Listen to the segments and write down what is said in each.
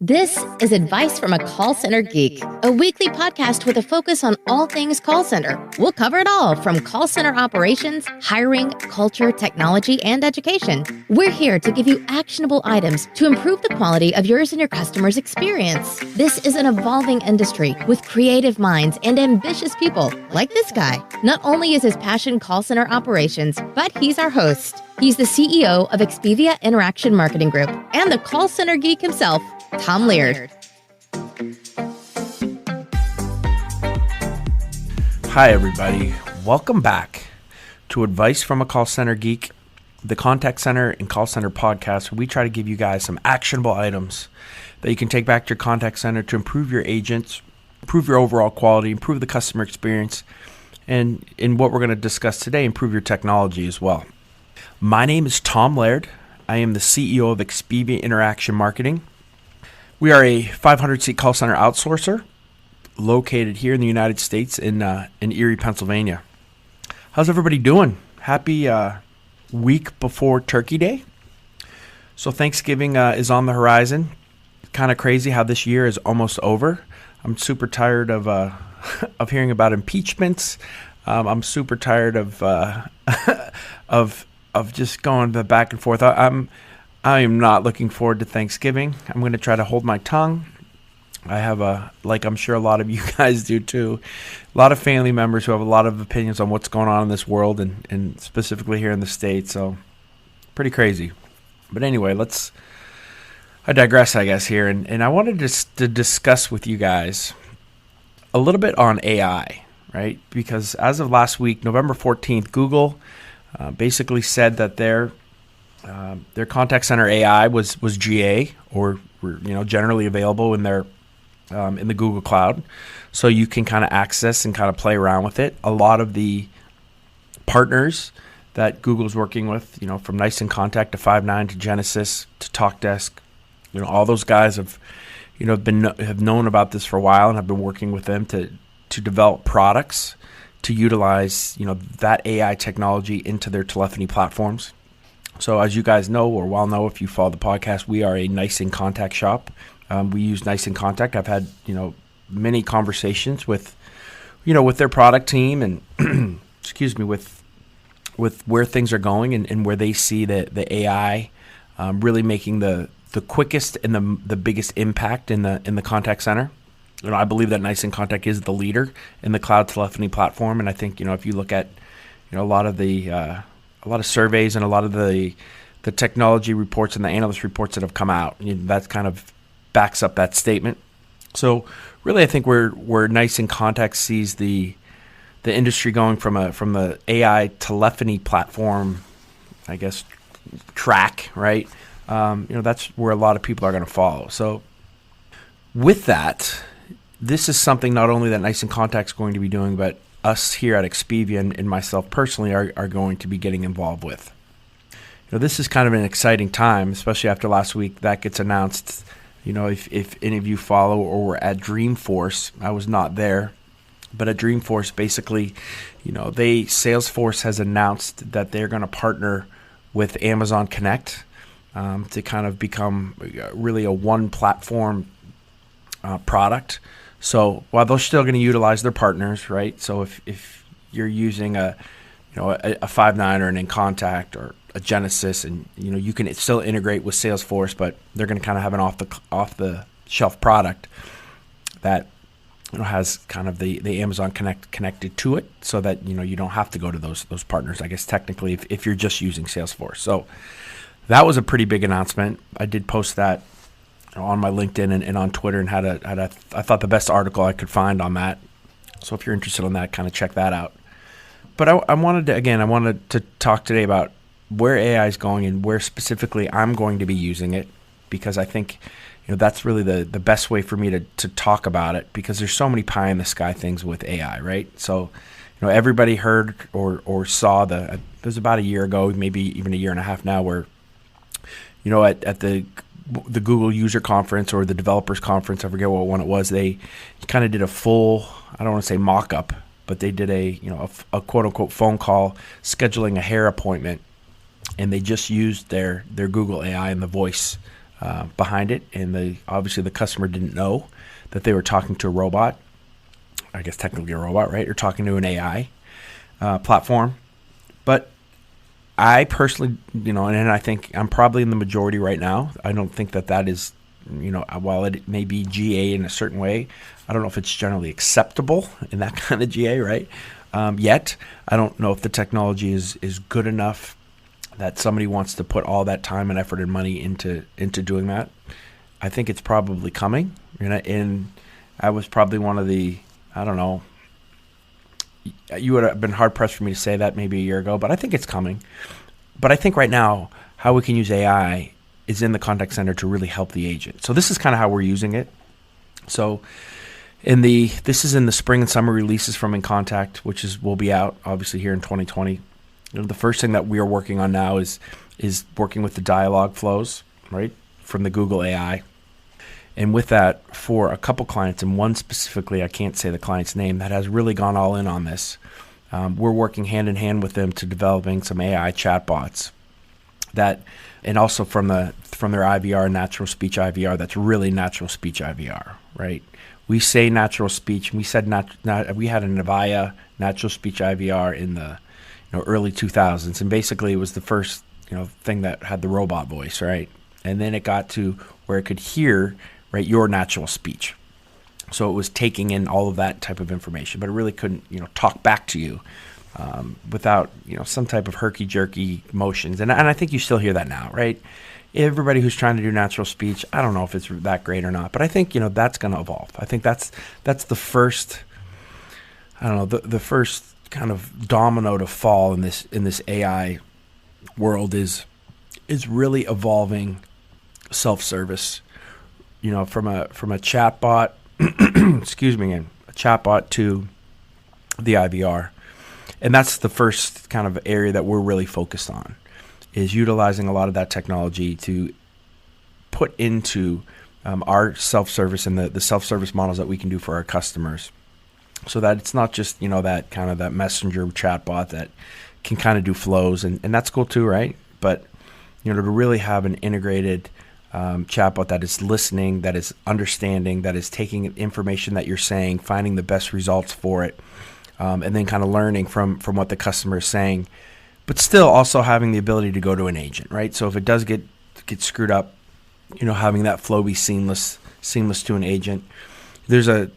This is Advice from a Call Center Geek, a weekly podcast with a focus on all things call center. We'll cover it all from call center operations, hiring, culture, technology, and education. We're here to give you actionable items to improve the quality of yours and your customers' experience. This is an evolving industry with creative minds and ambitious people like this guy. Not only is his passion call center operations, but he's our host. He's the CEO of Expedia Interaction Marketing Group and the Call Center Geek himself, Tom Laird. Hi, everybody. Welcome back to Advice from a Call Center Geek, the contact center and call center podcast, where we try to give you guys some actionable items that you can take back to your contact center to improve your agents, improve your overall quality, improve the customer experience, and in what we're going to discuss today, improve your technology as well. My name is Tom Laird. I am the CEO of Expedia Interaction Marketing. We are a 500-seat call center outsourcer located here in the United States in Erie, Pennsylvania. How's everybody doing? Happy week before Turkey Day. So Thanksgiving is on the horizon. Kind of crazy how this year is almost over. I'm super tired of of hearing about impeachments. I'm super tired of of just going back and forth. I am not looking forward to Thanksgiving. I'm going to try to hold my tongue. I have like I'm sure a lot of you guys do too, a lot of family members who have a lot of opinions on what's going on in this world and specifically here in the States. So pretty crazy. But anyway, I digress, I guess, here. And I wanted to discuss with you guys a little bit on AI, right? Because as of last week, November 14th, Google basically said that their contact center AI was GA, or generally available in their in the Google Cloud, so you can kind of access and kind of play around with it. A lot of the partners that Google's working with, from Nice and Contact to Five9 to Genesys to TalkDesk, all those guys have known about this for a while and have been working with them to develop products to utilize that AI technology into their telephony platforms. So as you guys know, or well know if you follow the podcast, we are a Nice and Contact shop. We use Nice and Contact. I've had many conversations with their product team and excuse me, with where things are going and where they see the AI really making the quickest and the biggest impact in the contact center. I believe that Nice and Contact is the leader in the cloud telephony platform, and I think if you look at a lot of surveys and a lot of the technology reports and the analyst reports that have come out, that kind of backs up that statement. So really, I think where Nice and Contact sees the industry going from the AI telephony platform, I guess, track, right? That's where a lot of people are going to follow. So with that, this is something not only that Nice and Contact is going to be doing, but us here at Expedia and myself personally are going to be getting involved with. This is kind of an exciting time, especially after last week that gets announced. If any of you follow or were at Dreamforce, I was not there, but at Dreamforce, basically, Salesforce has announced that they're going to partner with Amazon Connect to kind of become really a one platform product. So while they're still going to utilize their partners, right? So if you're using a Five9 or an InContact or a Genesys, and you can still integrate with Salesforce, but they're going to kind of have an off the shelf product that has kind of the Amazon Connect connected to it, so that you don't have to go to those partners, I guess, technically, if you're just using Salesforce. So that was a pretty big announcement. I did post that on my LinkedIn and on Twitter, and had I thought the best article I could find on that. So if you're interested in that, kind of check that out. But I wanted to talk today about where AI is going and where specifically I'm going to be using it, because I think that's really the best way for me to talk about it, because there's so many pie in the sky things with AI, right? So everybody heard or saw it was about a year ago, maybe even a year and a half now, where at the Google user conference or the developers conference, I forget what one it was, they kind of did a full, I don't want to say mock-up, but they did a quote-unquote phone call scheduling a hair appointment, and they just used their Google AI and the voice behind it, and obviously the customer didn't know that they were talking to a robot. I guess technically a robot, right? Or talking to an AI platform. But I personally, and I think I'm probably in the majority right now. I don't think that is, while it may be GA in a certain way, I don't know if it's generally acceptable in that kind of GA, right? Yet, I don't know if the technology is good enough that somebody wants to put all that time and effort and money into doing that. I think it's probably coming, and I was probably one of the, I don't know, you would have been hard-pressed for me to say that maybe a year ago, but I think it's coming. But I think right now, how we can use AI is in the contact center to really help the agent. So this is kind of how we're using it. So this is in the spring and summer releases from InContact, which will be out, obviously, here in 2020. The first thing that we are working on now is working with the dialogue flows, right, from the Google AI. And with that, for a couple clients, and one specifically, I can't say the client's name, that has really gone all in on this. We're working hand in hand with them to developing some AI chatbots and also from their IVR, natural speech IVR, that's really natural speech IVR, right? We say natural speech. We said we had an Avaya natural speech IVR in the early 2000s, and basically it was the first thing that had the robot voice, right? And then it got to where it could hear, right, your natural speech. So it was taking in all of that type of information, but it really couldn't, talk back to you without, some type of herky-jerky motions. And I think you still hear that now, right? Everybody who's trying to do natural speech, I don't know if it's that great or not, but I think, that's going to evolve. I think that's the first, I don't know, the first kind of domino to fall in this AI world is really evolving self-service. From a chatbot, a chatbot to the IVR. And that's the first kind of area that we're really focused on, is utilizing a lot of that technology to put into our self-service and the self-service models that we can do for our customers, so that it's not just, that kind of that messenger chatbot that can kind of do flows, and that's cool too, right? But, to really have an integrated chatbot that is listening, that is understanding, that is taking information that you're saying, finding the best results for it, and then kind of learning from what the customer is saying, but still also having the ability to go to an agent, right? So if it does get screwed up, having that flow be seamless to an agent. There's a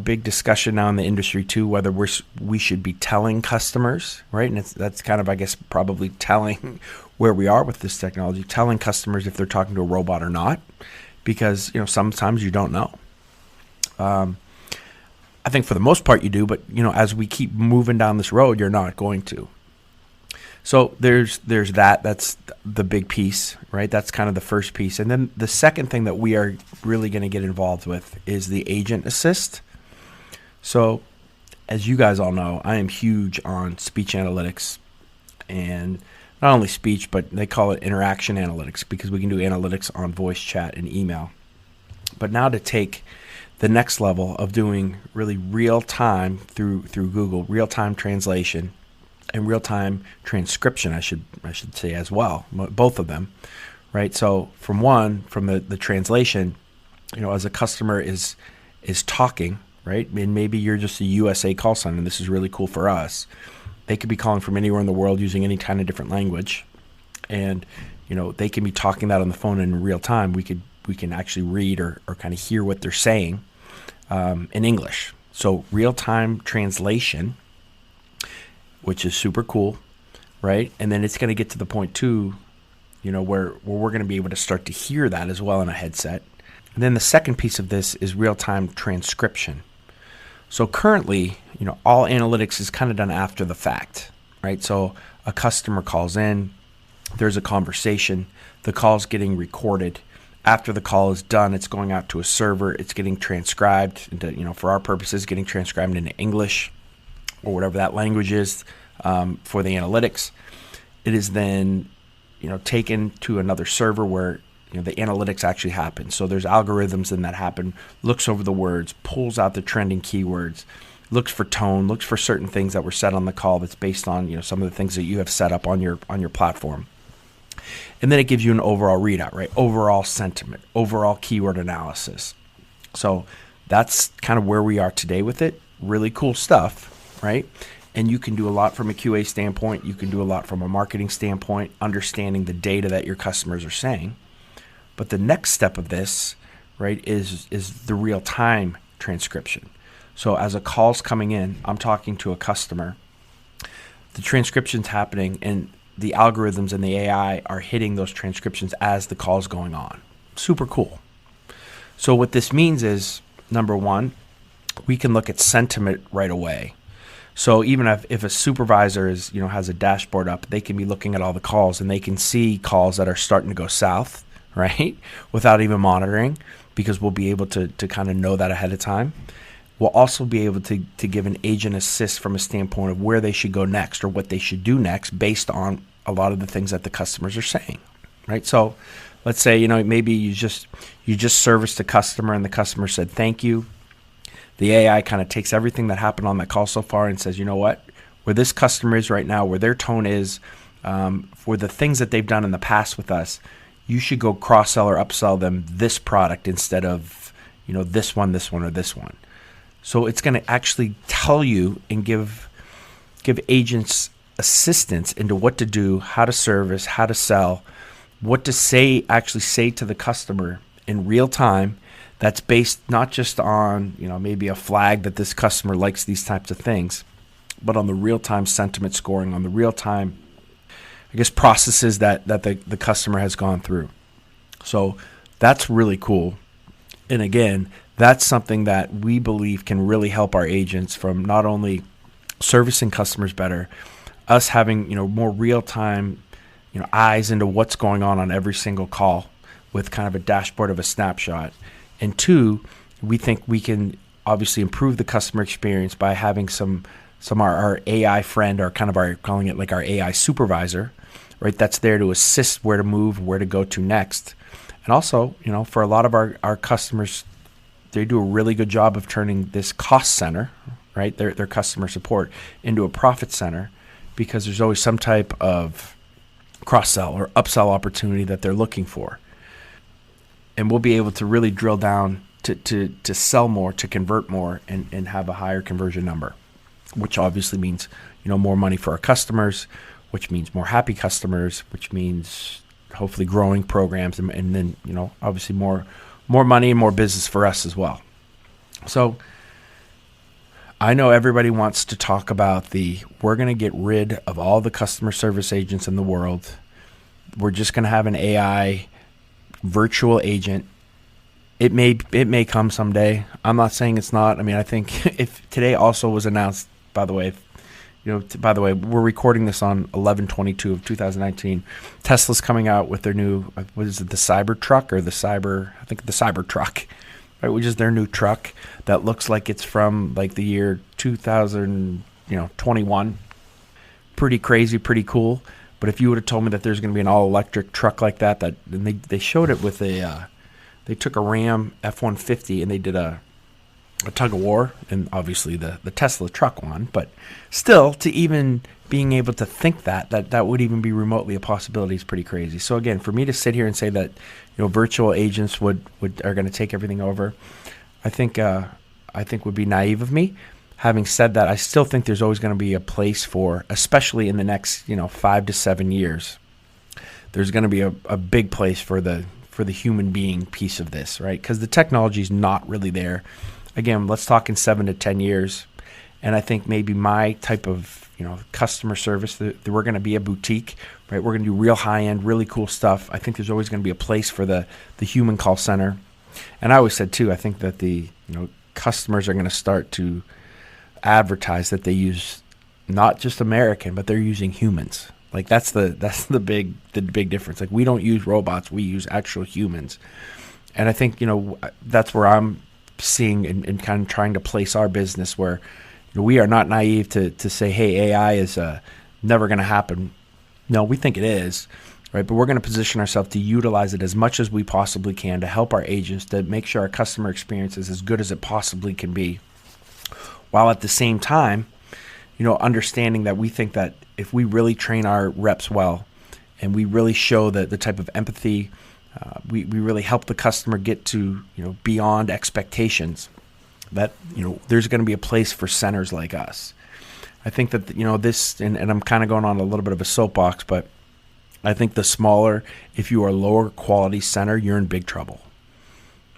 big discussion now in the industry too, whether we should be telling customers, right? And that's kind of, I guess, probably telling where we are with this technology, telling customers if they're talking to a robot or not, because sometimes you don't know. I think for the most part you do, but as we keep moving down this road, you're not going to. So there's that. That's the big piece, right? That's kind of the first piece. And then the second thing that we are really going to get involved with is the agent assist. So as you guys all know, I am huge on speech analytics, and not only speech, but they call it interaction analytics, because we can do analytics on voice, chat, and email. But now to take the next level of doing really real-time through Google, real-time translation and real-time transcription, I should say as well, both of them, right? So from the translation, as a customer is talking, right? And maybe you're just a USA call center, and this is really cool for us. They could be calling from anywhere in the world using any kind of different language, and they can be talking that on the phone in real time. We can actually read or kind of hear what they're saying in English. So real-time translation, which is super cool, right? And then it's going to get to the point too, where we're going to be able to start to hear that as well in a headset. And then the second piece of this is real-time transcription. So currently, all analytics is kind of done after the fact, right? So a customer calls in, there's a conversation, the call's getting recorded. After the call is done, it's going out to a server, it's getting transcribed into, for our purposes, getting transcribed into English or whatever that language is for the analytics. It is then, taken to another server where the analytics actually happen. So there's algorithms in that happen, looks over the words, pulls out the trending keywords, looks for tone, looks for certain things that were said on the call that's based on some of the things that you have set up on your platform. And then it gives you an overall readout, right? Overall sentiment, overall keyword analysis. So that's kind of where we are today with it. Really cool stuff, right? And you can do a lot from a QA standpoint. You can do a lot from a marketing standpoint, understanding the data that your customers are saying. But the next step of this, right, is the real-time transcription. So as a call's coming in, I'm talking to a customer. The transcription's happening, and the algorithms and the AI are hitting those transcriptions as the call's going on. Super cool. So what this means is, number one, we can look at sentiment right away. So even if a supervisor has a dashboard up, they can be looking at all the calls, and they can see calls that are starting to go south, right, without even monitoring, because we'll be able to kind of know that ahead of time. We'll also be able to give an agent assist from a standpoint of where they should go next or what they should do next based on a lot of the things that the customers are saying, right? So let's say, maybe you just serviced a customer and the customer said, thank you. The AI kind of takes everything that happened on that call so far and says, you know what, where this customer is right now, where their tone is, for the things that they've done in the past with us, you should go cross-sell or upsell them this product instead of, this one, or this one. So it's going to actually tell you and give agents assistance into what to do, how to service, how to sell, what to actually say to the customer in real time. That's based not just on, maybe a flag that this customer likes these types of things, but on the real-time sentiment scoring, on the real-time, processes that the customer has gone through. So that's really cool. And again, that's something that we believe can really help our agents from not only servicing customers better, us having, more real-time, eyes into what's going on every single call with kind of a dashboard of a snapshot. And two, we think we can obviously improve the customer experience by having some our AI friend, or kind of calling it like our AI supervisor, right? That's there to assist where to move, where to go to next. And also, for a lot of our customers, they do a really good job of turning this cost center, right, their customer support, into a profit center, because there's always some type of cross-sell or upsell opportunity that they're looking for. And we'll be able to really drill down to sell more, to convert more, and have a higher conversion number, which obviously means, more money for our customers, which means more happy customers, which means hopefully growing programs, and then, obviously more money and more business for us as well. So I know everybody wants to talk about we're going to get rid of all the customer service agents in the world. We're just going to have an AI virtual agent. It may come someday. I'm not saying it's not. I mean, I think if today also was announced, by the way, we're recording this on 11/22 of 2019. Tesla's coming out with their new, what is it, the Cybertruck or the Cybertruck, right? Which is their new truck that looks like it's from like the year 2021. Pretty crazy, pretty cool. But if you would have told me that there's going to be an all-electric truck like that and they showed it with they took a Ram F-150 and they did a tug of war, and obviously the Tesla truck won, but still, to even being able to think that would even be remotely a possibility is pretty crazy. So again, for me to sit here and say that virtual agents are going to take everything over, I think would be naive of me. Having said that, I still think there's always going to be a place for, especially in the next 5 to 7 years, there's going to be a big place for the human being piece of this, right? Because the technology is not really there. Again, let's talk in 7 to 10 years, and I think maybe my type of customer service, that we're going to be a boutique, right? We're going to do real high end, really cool stuff. I think there's always going to be a place for the human call center, and I always said too, I think that the customers are going to start to advertise that they use not just American, but they're using humans. Like that's the big difference. Like we don't use robots, we use actual humans. And I think that's where I'm seeing and kind of trying to place our business, where we are not naive to say, hey, AI is never going to happen. No, we think it is, right? But we're going to position ourselves to utilize it as much as we possibly can to help our agents, to make sure our customer experience is as good as it possibly can be, while at the same time, understanding that we think that if we really train our reps well and we really show the type of empathy. We really help the customer get to, beyond expectations, that, there's going to be a place for centers like us. I think that, this, and I'm kind of going on a little bit of a soapbox, but I think the smaller, if you are lower quality center, you're in big trouble,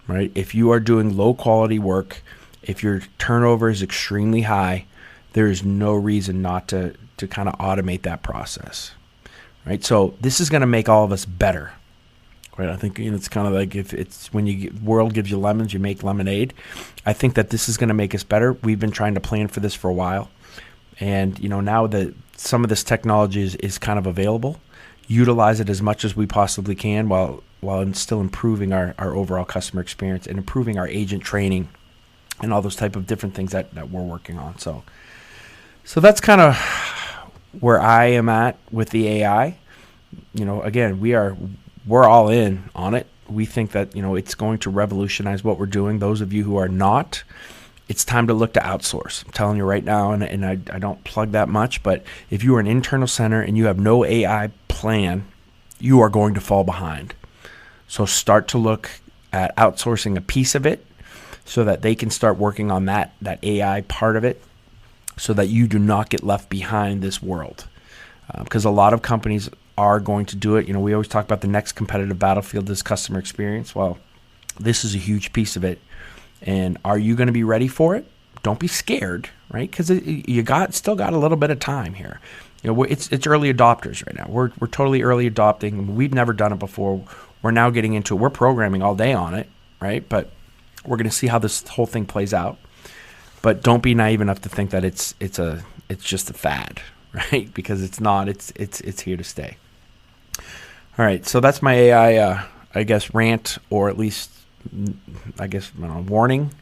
right? If you are doing low quality work, if your turnover is extremely high, there is no reason not to kind of automate that process, right? So this is going to make all of us better, right? I think it's kind of like if it's when world gives you lemons, you make lemonade. I think that this is going to make us better. We've been trying to plan for this for a while. And, now that some of this technology is kind of available, utilize it as much as we possibly can while still improving our overall customer experience and improving our agent training and all those type of different things that we're working on. So that's kind of where I am at with the AI. Again, we're all in on it. We think that, it's going to revolutionize what we're doing. Those of you who are not, it's time to look to outsource. I'm telling you right now, and I don't plug that much, but if you are an internal center and you have no AI plan, you are going to fall behind. So start to look at outsourcing a piece of it so that they can start working on that AI part of it so that you do not get left behind this world. Because a lot of companies are going to do it. We always talk about the next competitive battlefield is customer experience. Well, this is a huge piece of it. And are you going to be ready for it? Don't be scared, right? Because you still got a little bit of time here. It's early adopters right now. We're totally early adopting. We've never done it before. We're now getting into it. We're programming all day on it, right? But we're going to see how this whole thing plays out. But don't be naive enough to think that it's just a fad, right? Because it's not. It's here to stay. All right. So that's my AI, rant, or at least, warning.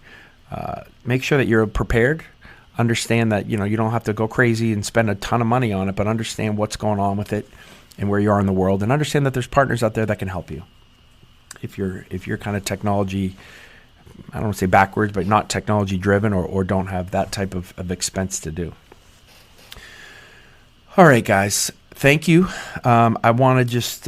Make sure that you're prepared. Understand that, you don't have to go crazy and spend a ton of money on it, but understand what's going on with it and where you are in the world, and understand that there's partners out there that can help you. If you're kind of technology, I don't want to say backwards, but not technology driven or don't have that type of expense to do. All right, guys. Thank you. I want to just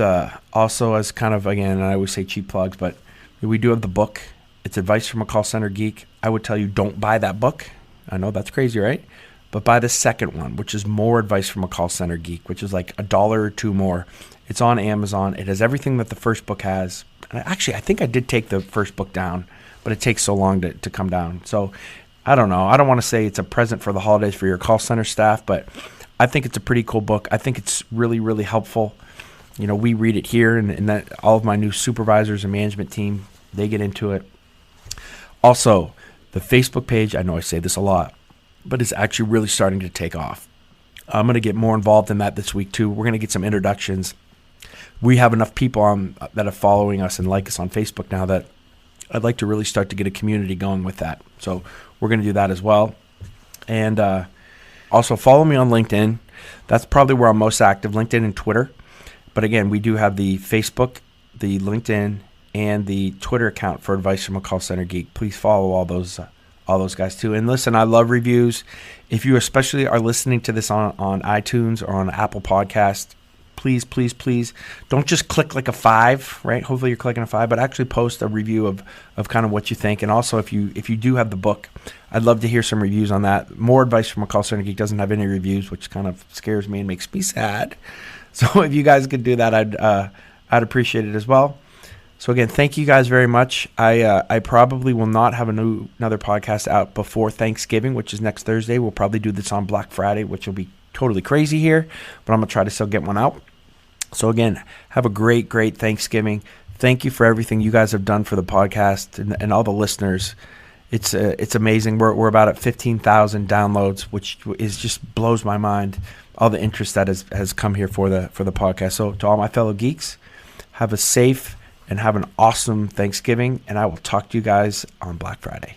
also, as kind of, again, and I always say cheap plugs, but we do have the book. It's Advice from a Call Center Geek. I would tell you, don't buy that book. I know that's crazy, right? But buy the second one, which is More Advice from a Call Center Geek, which is like $1 or $2 more. It's on Amazon. It has everything that the first book has. And actually, I think I did take the first book down, but it takes so long to come down. So I don't know. I don't want to say it's a present for the holidays for your call center staff, but I think it's a pretty cool book. I think it's really, really helpful. We read it here, and that all of my new supervisors and management team, they get into it. Also, the Facebook page, I know I say this a lot, but it's actually really starting to take off. I'm going to get more involved in that this week too. We're going to get some introductions. We have enough people that are following us and like us on Facebook now that I'd like to really start to get a community going with that. So we're going to do that as well. And also follow me on LinkedIn. That's probably where I'm most active, LinkedIn and Twitter. But again, we do have the Facebook, the LinkedIn, and the Twitter account for Advice from a Call Center Geek. Please follow all those guys too. And listen, I love reviews. If you especially are listening to this on iTunes or on Apple Podcast, please, please, please don't just click like a 5, right? Hopefully you're clicking a 5, but actually post a review of kind of what you think. And also, if you do have the book, I'd love to hear some reviews on that. More Advice from a Call Center Geek doesn't have any reviews, which kind of scares me and makes me sad. So if you guys could do that, I'd appreciate it as well. So again, thank you guys very much. I probably will not have another podcast out before Thanksgiving, which is next Thursday. We'll probably do this on Black Friday, which will be totally crazy here, but I'm going to try to still get one out. So again, have a great, great Thanksgiving. Thank you for everything you guys have done for the podcast and all the listeners. It's amazing. We're about at 15,000 downloads, which is just blows my mind. All the interest that has come here for the podcast. So to all my fellow geeks, have a safe and have an awesome Thanksgiving, and I will talk to you guys on Black Friday.